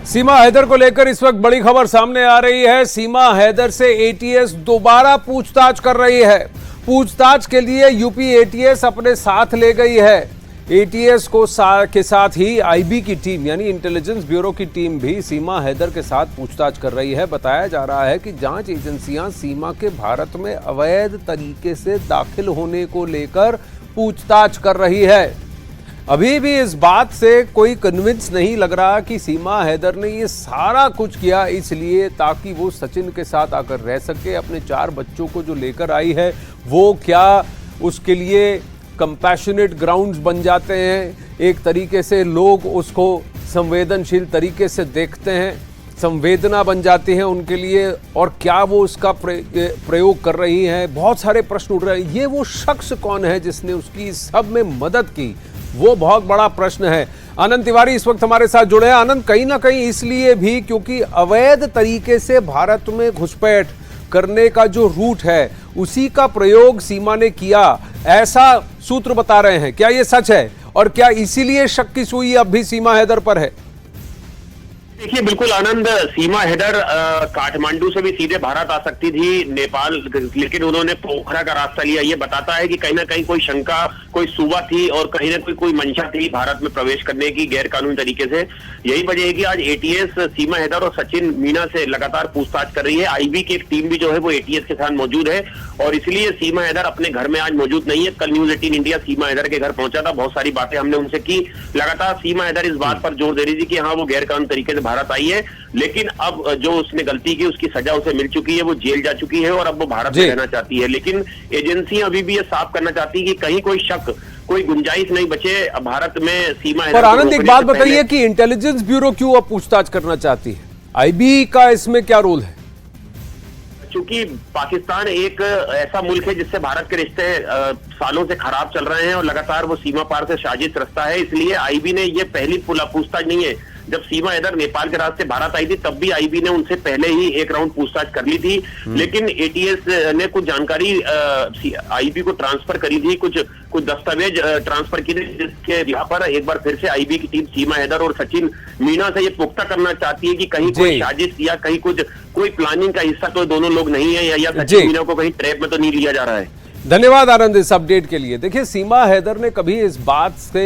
सीमा हैदर को लेकर इस वक्त बड़ी खबर सामने आ रही है। सीमा हैदर से एटीएस दोबारा पूछताछ कर रही है। पूछताछ के लिए यूपी एटीएस अपने साथ ले गई है। एटीएस के साथ ही आईबी की टीम यानी इंटेलिजेंस ब्यूरो की टीम भी सीमा हैदर के साथ पूछताछ कर रही है। बताया जा रहा है कि जांच एजेंसियां सीमा के भारत में अवैध तरीके से दाखिल होने को लेकर पूछताछ कर रही है। अभी भी इस बात से कोई कन्विंस नहीं लग रहा कि सीमा हैदर ने ये सारा कुछ किया इसलिए ताकि वो सचिन के साथ आकर रह सके। अपने 4 बच्चों को जो लेकर आई है वो क्या उसके लिए कंपैशनेट ग्राउंड्स बन जाते हैं। एक तरीके से लोग उसको संवेदनशील तरीके से देखते हैं, संवेदना बन जाती है उनके लिए। और क्या वो उसका प्रयोग कर रही हैं, बहुत सारे प्रश्न उठ रहे हैं। ये वो शख्स कौन है जिसने उसकी सब में मदद की, वो बहुत बड़ा प्रश्न है। आनंद तिवारी इस वक्त हमारे साथ जुड़े हैं। आनंद, कहीं ना कहीं इसलिए भी क्योंकि अवैध तरीके से भारत में घुसपैठ करने का जो रूट है उसी का प्रयोग सीमा ने किया, ऐसा सूत्र बता रहे हैं। क्या ये सच है और क्या इसीलिए शक की सुई अब भी सीमा हैदर पर है? देखिए, बिल्कुल आनंद, सीमा हैदर काठमांडू से भी सीधे भारत आ सकती थी, नेपाल, लेकिन उन्होंने पोखरा का रास्ता लिया। ये बताता है कि कहीं ना कहीं कोई शंका, कोई सुबह थी और कहीं ना कोई मंशा थी भारत में प्रवेश करने की गैर कानूनी तरीके से। यही वजह है कि आज एटीएस सीमा हैदर और सचिन मीना से लगातार पूछताछ कर रही है। आईबी की एक टीम भी जो है वो एटीएस के साथ मौजूद है और इसलिए सीमा हैदर अपने घर में आज मौजूद नहीं है। कल न्यूज 18 इंडिया सीमा हैदर के घर पहुंचा था, बहुत सारी बातें हमने उनसे की। लगातार सीमा हैदर इस बात पर जोर दे रही थी कि हाँ, वो गैर कानूनी तरीके से भारत आई है, लेकिन अब जो उसने गलती की उसकी सजा उसे मिल चुकी है, वो जेल जा चुकी है और अब वो भारत में रहना चाहती है। लेकिन एजेंसियां अभी भी ये साफ करना चाहती है कि कहीं कोई शक, कोई गुंजाइश नहीं बचे भारत में सीमा हैदर। पर आनंद, एक बात बताइए कि इंटेलिजेंस ब्यूरो क्यों अब पूछताछ करना चाहती है? आईबी का इसमें क्या रोल है? चूंकि पाकिस्तान एक ऐसा मुल्क है जिससे भारत के रिश्ते सालों से खराब चल रहे हैं और लगातार वो सीमा पार से साजिश रचता है, इसलिए आईबी ने ये पहली पूछताछ नहीं है। जब सीमा हैदर नेपाल के रास्ते भारत आई थी तब भी आईबी ने उनसे पहले ही एक राउंड पूछताछ कर ली थी, लेकिन एटीएस ने कुछ जानकारी आईबी को ट्रांसफर करी थी, कुछ दस्तावेज ट्रांसफर की थी, जिसके यहाँ पर एक बार फिर से आईबी की टीम सीमा हैदर और सचिन मीना से ये पुख्ता करना चाहती है कि कहीं कोई साजिश या कहीं कोई प्लानिंग का हिस्सा तो दोनों लोग नहीं है या सचिन मीना को कहीं ट्रैप में तो नहीं लिया जा रहा है। धन्यवाद आनंद इस अपडेट के लिए। देखिए, सीमा हैदर ने कभी इस बात से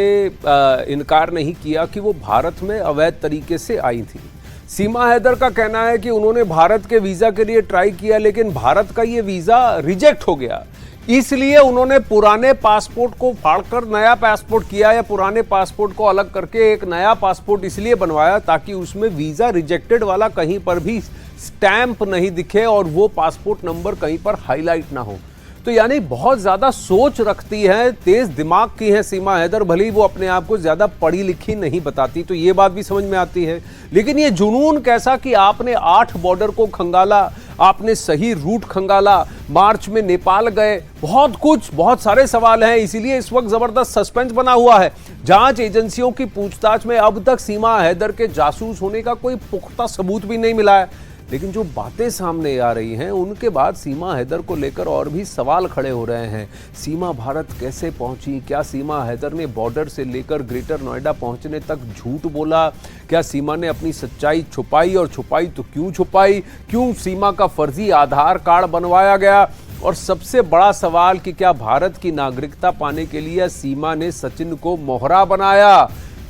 इनकार नहीं किया कि वो भारत में अवैध तरीके से आई थी। सीमा हैदर का कहना है कि उन्होंने भारत के वीजा के लिए ट्राई किया लेकिन भारत का ये वीजा रिजेक्ट हो गया, इसलिए उन्होंने पुराने पासपोर्ट को फाड़कर नया पासपोर्ट किया या पुराने पासपोर्ट को अलग करके एक नया पासपोर्ट इसलिए बनवाया ताकि उसमें वीजा रिजेक्टेड वाला कहीं पर भी स्टैंप नहीं दिखे और वो पासपोर्ट नंबर कहीं पर हाईलाइट ना हो। तो यानी बहुत ज्यादा सोच रखती है, तेज दिमाग की है सीमा हैदर। भले ही वो अपने आप को ज्यादा पढ़ी लिखी नहीं बताती, तो ये बात भी समझ में आती है, लेकिन ये जुनून कैसा कि आपने 8 बॉर्डर को खंगाला, आपने सही रूट खंगाला, मार्च में नेपाल गए, बहुत सारे सवाल हैं। इसीलिए इस वक्त जबरदस्त सस्पेंस बना हुआ है। जांच एजेंसियों की पूछताछ में अब तक सीमा हैदर के जासूस होने का कोई पुख्ता सबूत भी नहीं मिला है, लेकिन जो बातें सामने आ रही हैं उनके बाद सीमा हैदर को लेकर और भी सवाल खड़े हो रहे हैं। सीमा भारत कैसे पहुंची? क्या सीमा हैदर ने बॉर्डर से लेकर ग्रेटर नोएडा पहुंचने तक झूठ बोला? क्या सीमा ने अपनी सच्चाई छुपाई और छुपाई तो क्यों छुपाई? क्यों सीमा का फर्जी आधार कार्ड बनवाया गया? और सबसे बड़ा सवाल कि क्या भारत की नागरिकता पाने के लिए सीमा ने सचिन को मोहरा बनाया?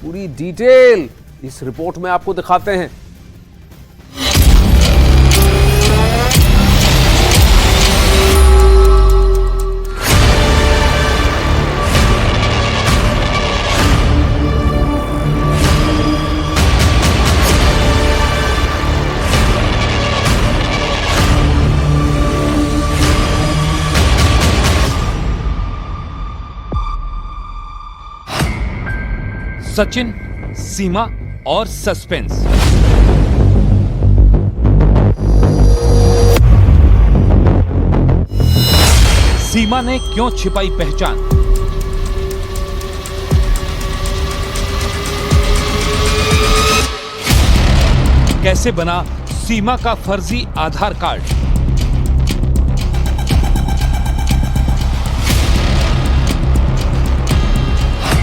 पूरी डिटेल इस रिपोर्ट में आपको दिखाते हैं। सचिन, सीमा और सस्पेंस। सीमा ने क्यों छिपाई पहचान? कैसे बना सीमा का फर्जी आधार कार्ड?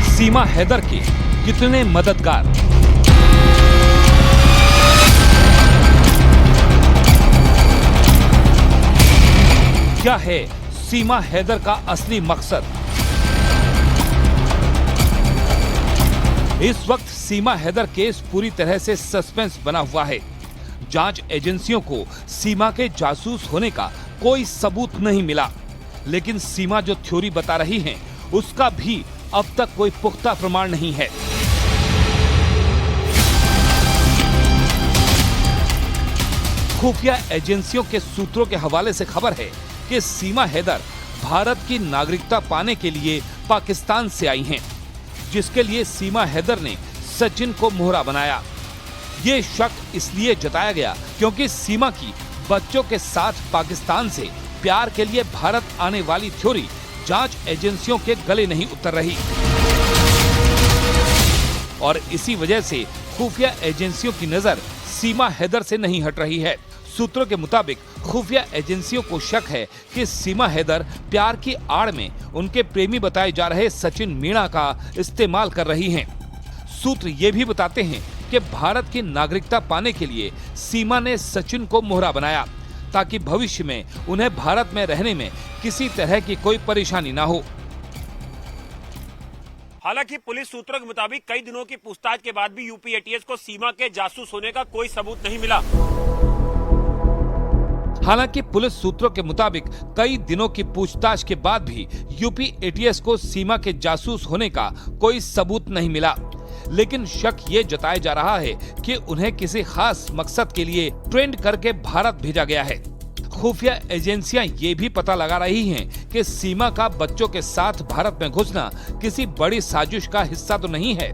सीमा हैदर के कितने मददगार? क्या है सीमा हैदर का असली मकसद? इस वक्त सीमा हैदर केस पूरी तरह से सस्पेंस बना हुआ है। जांच एजेंसियों को सीमा के जासूस होने का कोई सबूत नहीं मिला, लेकिन सीमा जो थ्योरी बता रही है उसका भी अब तक कोई पुख्ता प्रमाण नहीं है। खुफिया एजेंसियों के सूत्रों के हवाले से खबर है कि सीमा हैदर भारत की नागरिकता पाने के लिए पाकिस्तान से आई हैं, जिसके लिए सीमा हैदर ने सचिन को मोहरा बनाया। ये शक इसलिए जताया गया क्योंकि सीमा की बच्चों के साथ पाकिस्तान से प्यार के लिए भारत आने वाली थ्योरी जांच एजेंसियों के गले नहीं उतर रही और इसी वजह से खुफिया एजेंसियों की नजर सीमा हैदर से नहीं हट रही है। सूत्रों के मुताबिक खुफिया एजेंसियों को शक है कि सीमा हैदर प्यार की आड़ में उनके प्रेमी बताए जा रहे सचिन मीणा का इस्तेमाल कर रही हैं। सूत्र ये भी बताते हैं कि भारत की नागरिकता पाने के लिए सीमा ने सचिन को मोहरा बनाया ताकि भविष्य में उन्हें भारत में रहने में किसी तरह की कोई परेशानी ना हो। हालांकि पुलिस सूत्रों के मुताबिक कई दिनों की पूछताछ के बाद भी यूपी एटीएस को सीमा के जासूस होने का कोई सबूत नहीं मिला। हालांकि पुलिस सूत्रों के मुताबिक कई दिनों की पूछताछ के बाद भी यूपी एटीएस को सीमा के जासूस होने का कोई सबूत नहीं मिला, लेकिन शक ये जताया जा रहा है कि उन्हें किसी खास मकसद के लिए ट्रेंड करके भारत भेजा गया है। खुफिया एजेंसियां ये भी पता लगा रही हैं कि सीमा का बच्चों के साथ भारत में घुसना किसी बड़ी साजिश का हिस्सा तो नहीं है।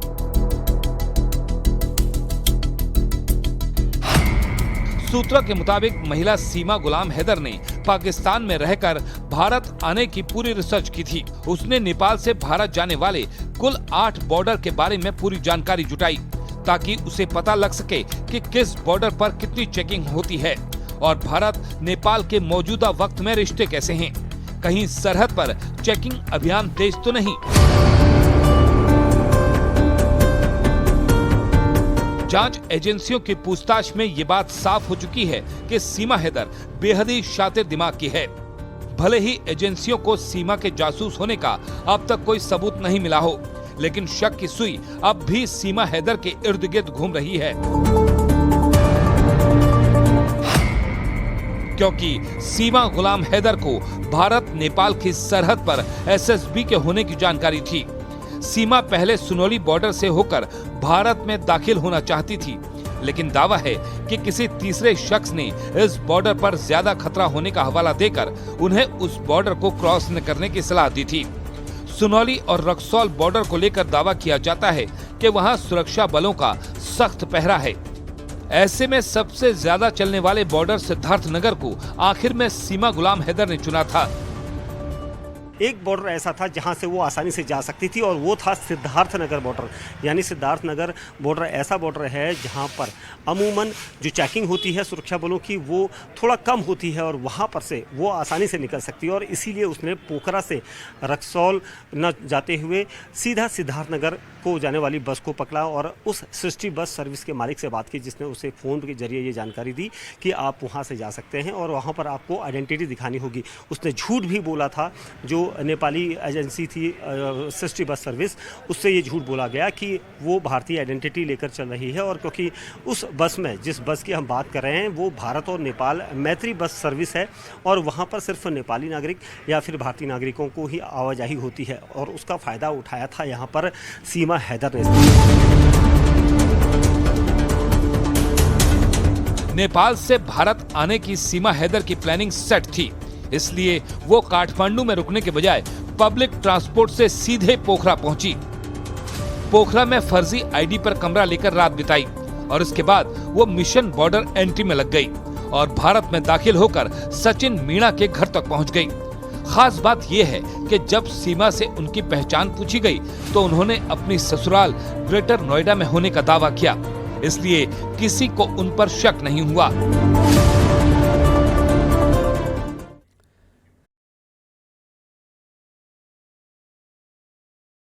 सूत्रों के मुताबिक महिला सीमा गुलाम हैदर ने पाकिस्तान में रहकर भारत आने की पूरी रिसर्च की थी। उसने नेपाल से भारत जाने वाले कुल 8 बॉर्डर के बारे में पूरी जानकारी जुटाई ताकि उसे पता लग सके कि किस बॉर्डर पर कितनी चेकिंग होती है और भारत नेपाल के मौजूदा वक्त में रिश्ते कैसे हैं। कहीं सरहद पर चेकिंग अभियान तेज तो नहीं। जांच एजेंसियों की पूछताछ में ये बात साफ हो चुकी है कि सीमा हैदर बेहद ही शातिर दिमाग की है। भले ही एजेंसियों को सीमा के जासूस होने का अब तक कोई सबूत नहीं मिला हो, लेकिन शक की सुई अब भी सीमा हैदर के इर्द गिर्द घूम रही है, क्योंकि सीमा गुलाम हैदर को भारत नेपाल की सरहद पर एसएसबी के होने की जानकारी थी। सीमा पहले सुनोली बॉर्डर से होकर भारत में दाखिल होना चाहती थी, लेकिन दावा है कि किसी तीसरे शख्स ने इस बॉर्डर पर ज्यादा खतरा होने का हवाला देकर उन्हें उस बॉर्डर को क्रॉस न करने की सलाह दी थी। सुनौली और रक्सौल बॉर्डर को लेकर दावा किया जाता है कि वहां सुरक्षा बलों का सख्त पहरा है। ऐसे में सबसे ज्यादा चलने वाले बॉर्डर सिद्धार्थनगर को आखिर में सीमा गुलाम हैदर ने चुना था। एक बॉर्डर ऐसा था जहां से वो आसानी से जा सकती थी और वो था सिद्धार्थनगर बॉर्डर। यानी सिद्धार्थनगर बॉर्डर ऐसा बॉर्डर है जहां पर अमूमन जो चेकिंग होती है सुरक्षा बलों की वो थोड़ा कम होती है और वहां पर से वो आसानी से निकल सकती है और इसीलिए उसने पोखरा से रक्सौल न जाते हुए सीधा सिद्धार्थनगर को जाने वाली बस को पकड़ा और उस सृष्टि बस सर्विस के मालिक से बात की, जिसने उसे फ़ोन के जरिए ये जानकारी दी कि आप वहाँ से जा सकते हैं और वहाँ पर आपको आइडेंटिटी दिखानी होगी। उसने झूठ भी बोला था। जो नेपाली एजेंसी थी सृष्टि बस सर्विस, उससे ये झूठ बोला गया कि वो भारतीय आइडेंटिटी लेकर चल रही है और क्योंकि उस बस में जिस बस की हम बात कर रहे हैं वो भारत और नेपाल मैत्री बस सर्विस है और वहाँ पर सिर्फ नेपाली नागरिक या फिर भारतीय नागरिकों को ही आवाजाही होती है और उसका फ़ायदा उठाया था यहाँ पर सीमा हैदर ने। नेपाल से भारत आने की सीमा हैदर की प्लानिंग सेट थी, इसलिए वो काठमांडू में रुकने के बजाय पब्लिक ट्रांसपोर्ट से सीधे पोखरा पहुंची। पोखरा में फर्जी आईडी पर कमरा लेकर रात बिताई और इसके बाद वो मिशन बॉर्डर एंट्री में लग गई और भारत में दाखिल होकर सचिन मीणा के घर तक पहुंच गई। खास बात यह है कि जब सीमा से उनकी पहचान पूछी गई तो उन्होंने अपनी ससुराल ग्रेटर नोएडा में होने का दावा किया, इसलिए किसी को उन पर शक नहीं हुआ।